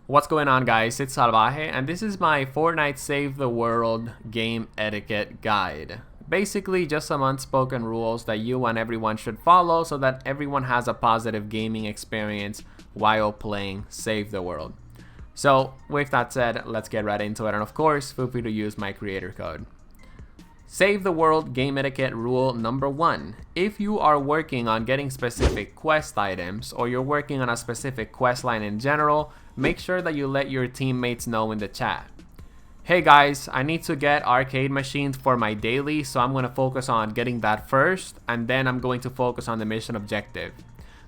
What's going on, guys? It's Salvaje, and this is my Fortnite Save the World game etiquette guide. Basically, just some unspoken rules that you and everyone should follow so that everyone has a positive gaming experience while playing Save the World. So, with that said, let's get right into it, and of course, feel free to use my creator code. Save the World game etiquette rule number 1. If you are working on getting specific quest items or you're working on a specific quest line in general, make sure that you let your teammates know in the chat. Hey guys, I need to get arcade machines for my daily, so I'm going to focus on getting that first, and then I'm going to focus on the mission objective.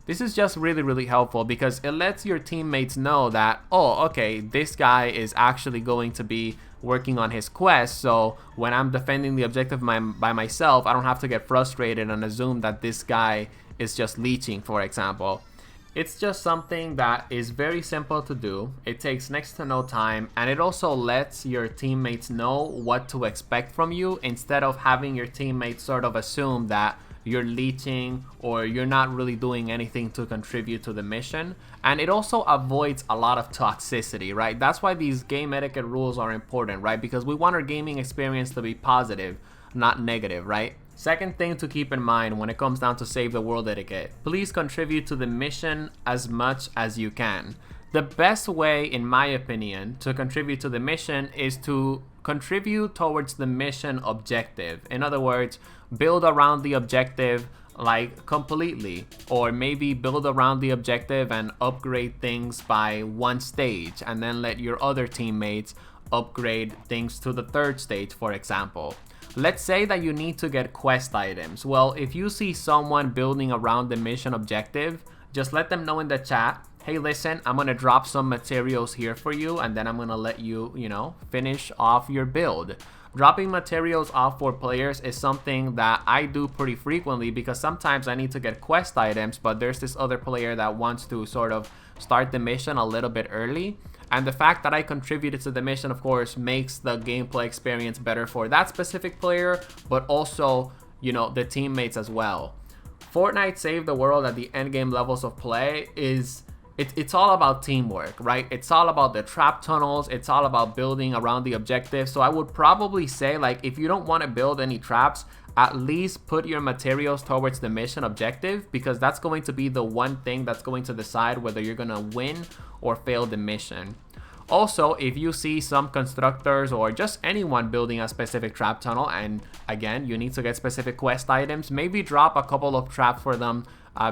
This is just really helpful because it lets your teammates know that, oh, okay, this guy is actually going to be working on his quest, so when I'm defending the objective by myself, I don't have to get frustrated and assume that this guy is just leeching, for example. It's just something that is very simple to do. It takes next to no time, and it also lets your teammates know what to expect from you instead of having your teammates sort of assume that you're leeching or you're not really doing anything to contribute to the mission. And it also avoids a lot of toxicity, right? That's why these game etiquette rules are important, right? Because we want our gaming experience to be positive, not negative, right? Second thing to keep in mind when it comes down to Save the World etiquette, please contribute to the mission as much as you can. The best way, in my opinion, to contribute to the mission is to contribute towards the mission objective. In other words, build around the objective like completely, or maybe build around the objective and upgrade things by one stage, and then let your other teammates upgrade things to the third stage, for example. Let's say that you need to get quest items. Well, if you see someone building around the mission objective, just let them know in the chat, hey, listen, I'm gonna drop some materials here for you, and then I'm gonna let you, finish off your build. Dropping materials off for players is something that I do pretty frequently because sometimes I need to get quest items, but there's this other player that wants to sort of start the mission a little bit early. And the fact that I contributed to the mission, of course, makes the gameplay experience better for that specific player, but also, the teammates as well. Fortnite Save the World at the endgame levels of play it's all about teamwork, right? It's all about the trap tunnels. It's all about building around the objective. So I would probably say, like, if you don't want to build any traps, at least put your materials towards the mission objective, because that's going to be the one thing that's going to decide whether you're going to win or fail the mission. Also, if you see some constructors or just anyone building a specific trap tunnel, and again, you need to get specific quest items, maybe drop a couple of traps for them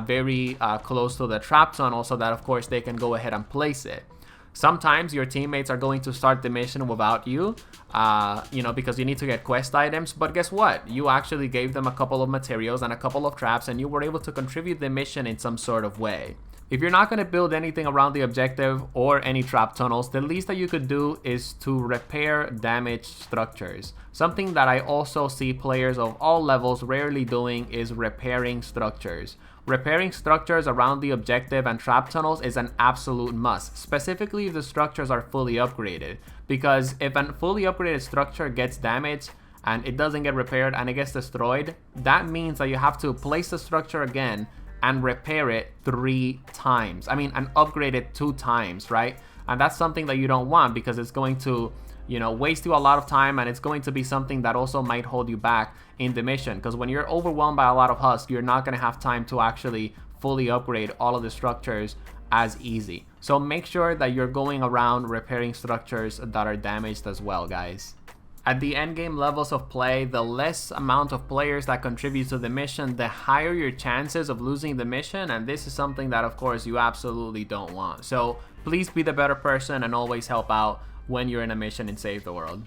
very close to the trap tunnel so that, of course, they can go ahead and place it. Sometimes your teammates are going to start the mission without you, because you need to get quest items. But guess what? You actually gave them a couple of materials and a couple of traps, and you were able to contribute the mission in some sort of way. If you're not going to build anything around the objective or any trap tunnels, the least that you could do is to repair damaged structures. Something that I also see players of all levels rarely doing is repairing structures. Repairing structures around the objective and trap tunnels is an absolute must, specifically if the structures are fully upgraded. Because if a fully upgraded structure gets damaged and it doesn't get repaired and it gets destroyed, that means that you have to place the structure again and repair it 3 times. And upgrade it 2 times, right? And that's something that you don't want because it's going to, waste you a lot of time, and it's going to be something that also might hold you back in the mission. Because when you're overwhelmed by a lot of husk, you're not going to have time to actually fully upgrade all of the structures as easy. So make sure that you're going around repairing structures that are damaged as well, guys. At the endgame levels of play, the less amount of players that contribute to the mission, the higher your chances of losing the mission, and this is something that, of course, you absolutely don't want. So please be the better person and always help out when you're in a mission in Save the World.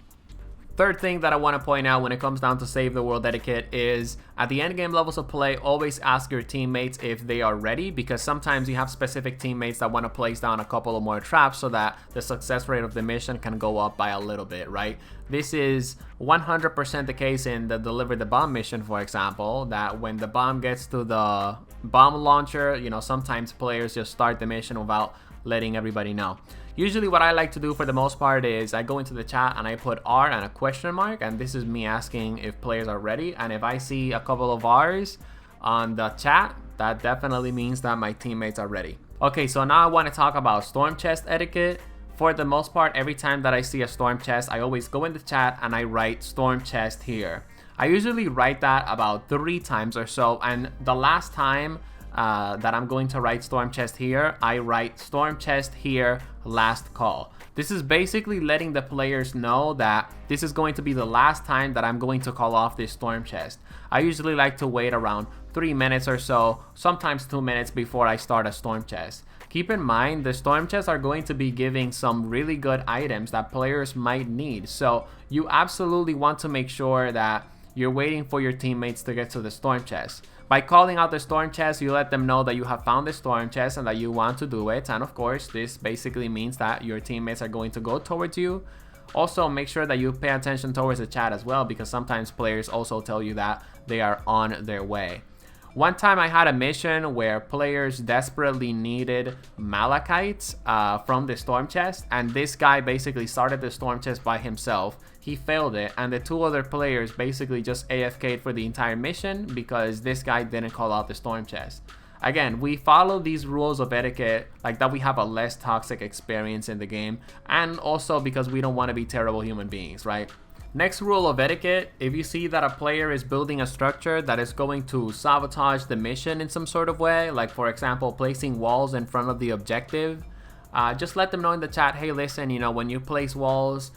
Third thing that I want to point out when it comes down to Save the World etiquette is at the endgame levels of play, always ask your teammates if they are ready, because sometimes you have specific teammates that want to place down a couple of more traps so that the success rate of the mission can go up by a little bit, right? This is 100% the case in the Deliver the Bomb mission, for example, that when the bomb gets to the bomb launcher, sometimes players just start the mission without letting everybody know. Usually what I like to do for the most part is I go into the chat and I put R and a question mark, and this is me asking if players are ready. And if I see a couple of R's on the chat, that definitely means that my teammates are ready. Okay, so now I want to talk about storm chest etiquette. For the most part, every time that I see a storm chest, I always go in the chat and I write storm chest here. I usually write that about 3 times or so, and the last time that I'm going to write storm chest here, I write storm chest here, last call. This is basically letting the players know that this is going to be the last time that I'm going to call off this storm chest. I usually like to wait around 3 minutes or so, sometimes 2 minutes before I start a storm chest. Keep in mind, the storm chests are going to be giving some really good items that players might need. So you absolutely want to make sure that you're waiting for your teammates to get to the storm chest. By calling out the storm chest, you let them know that you have found the storm chest and that you want to do it. And of course, this basically means that your teammates are going to go towards you. Also, make sure that you pay attention towards the chat as well, because sometimes players also tell you that they are on their way. One time I had a mission where players desperately needed malachites from the storm chest, and this guy basically started the storm chest by himself. He failed it, and the 2 other players basically just AFK'd for the entire mission because this guy didn't call out the storm chest. Again, we follow these rules of etiquette like that we have a less toxic experience in the game, and also because we don't want to be terrible human beings, right? Next rule of etiquette, if you see that a player is building a structure that is going to sabotage the mission in some sort of way, like for example placing walls in front of the objective, just let them know in the chat, hey listen, you know, when you place walls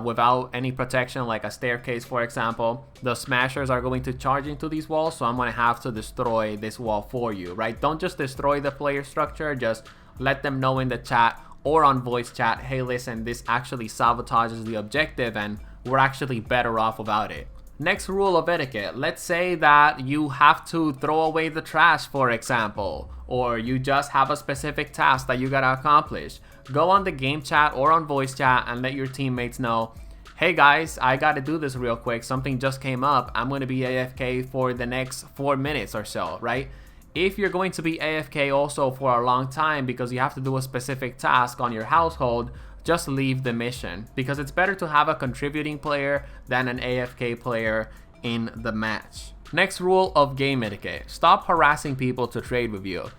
without any protection, like a staircase for example, the smashers are going to charge into these walls, so I'm going to have to destroy this wall for you, right? Don't just destroy the player structure, just let them know in the chat or on voice chat, hey listen, this actually sabotages the objective and we're actually better off without it. Next rule of etiquette, let's say that you have to throw away the trash for example, or you just have a specific task that you gotta accomplish. Go on the game chat or on voice chat and let your teammates know, hey guys, I gotta do this real quick, something just came up, I'm gonna be AFK for the next 4 minutes or so, right? If you're going to be AFK also for a long time because you have to do a specific task on your household, just leave the mission, because it's better to have a contributing player than an AFK player in the match. Next rule of game etiquette, stop harassing people to trade with you.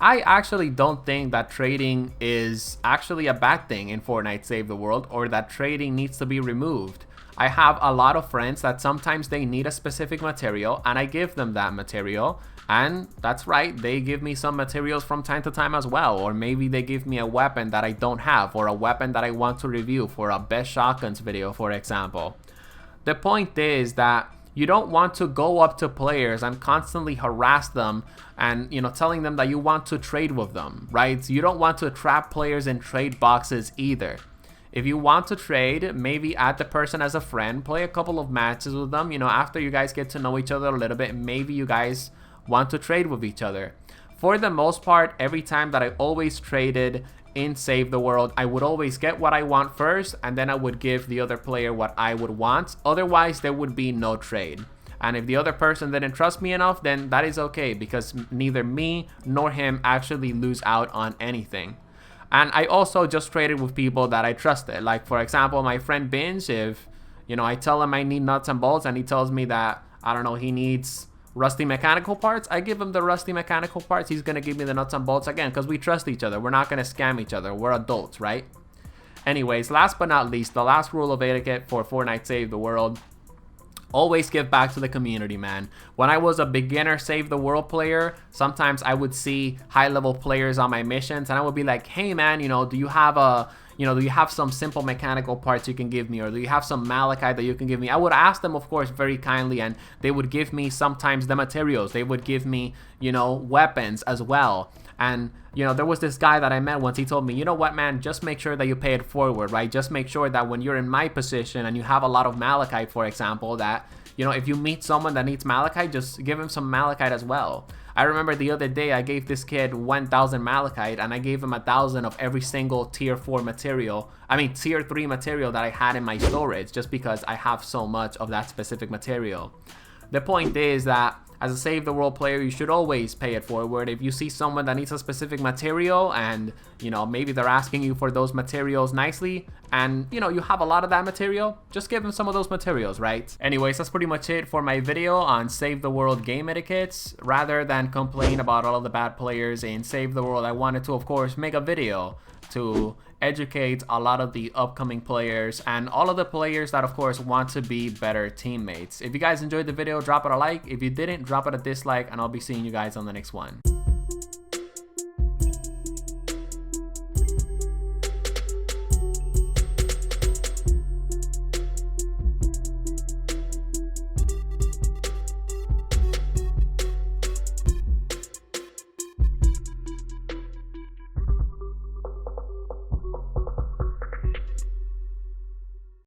I actually don't think that trading is actually a bad thing in Fortnite Save the World, or that trading needs to be removed. I have a lot of friends that sometimes they need a specific material and I give them that material, and that's right, they give me some materials from time to time as well, or maybe they give me a weapon that I don't have, or a weapon that I want to review for a best shotguns video for example. The point is that you don't want to go up to players and constantly harass them and, you know, telling them that you want to trade with them, right? You don't want to trap players in trade boxes either. If you want to trade, maybe add the person as a friend, play a couple of matches with them, you know, after you guys get to know each other a little bit, maybe you guys want to trade with each other. For the most part, every time that I always traded in Save the World, I would always get what I want first, and then I would give the other player what I would want. Otherwise, there would be no trade. And if the other person didn't trust me enough, then that is okay, because neither me nor him actually lose out on anything. And I also just traded with people that I trusted. Like for example, my friend Binge, if, you know, I tell him I need nuts and bolts and he tells me that, I don't know, he needs rusty mechanical parts, I give him the rusty mechanical parts, he's gonna give me the nuts and bolts again, because we trust each other. We're not gonna scam each other, we're adults, right? Anyways, last but not least, the last rule of etiquette for Fortnite Save the World, always give back to the community, man. When I was a beginner Save the World player, sometimes I would see high level players on my missions and I would be like, hey man, you know, do you have some simple mechanical parts you can give me, or do you have some malachite that you can give me? I would ask them, of course, very kindly, and they would give me sometimes the materials. They would give me, you know, weapons as well. And, you know, there was this guy that I met once, he told me, you know what, man, just make sure that you pay it forward, right? Just make sure that when you're in my position and you have a lot of malachite, for example, that, you know, if you meet someone that needs malachite, just give him some malachite as well. I remember the other day I gave this kid 1,000 malachite and I gave him 1,000 of every single tier 4 material, tier 3 material that I had in my storage, just because I have so much of that specific material. The point is that as a Save the World player, you should always pay it forward. If you see someone that needs a specific material and, you know, maybe they're asking you for those materials nicely and, you know, you have a lot of that material, just give them some of those materials, right? Anyways, that's pretty much it for my video on Save the World game etiquettes. Rather than complain about all of the bad players in Save the World, I wanted to, of course, make a video to educate a lot of the upcoming players and all of the players that of course want to be better teammates. If you guys enjoyed the video, drop it a like. If you didn't, drop it a dislike, and I'll be seeing you guys on the next one.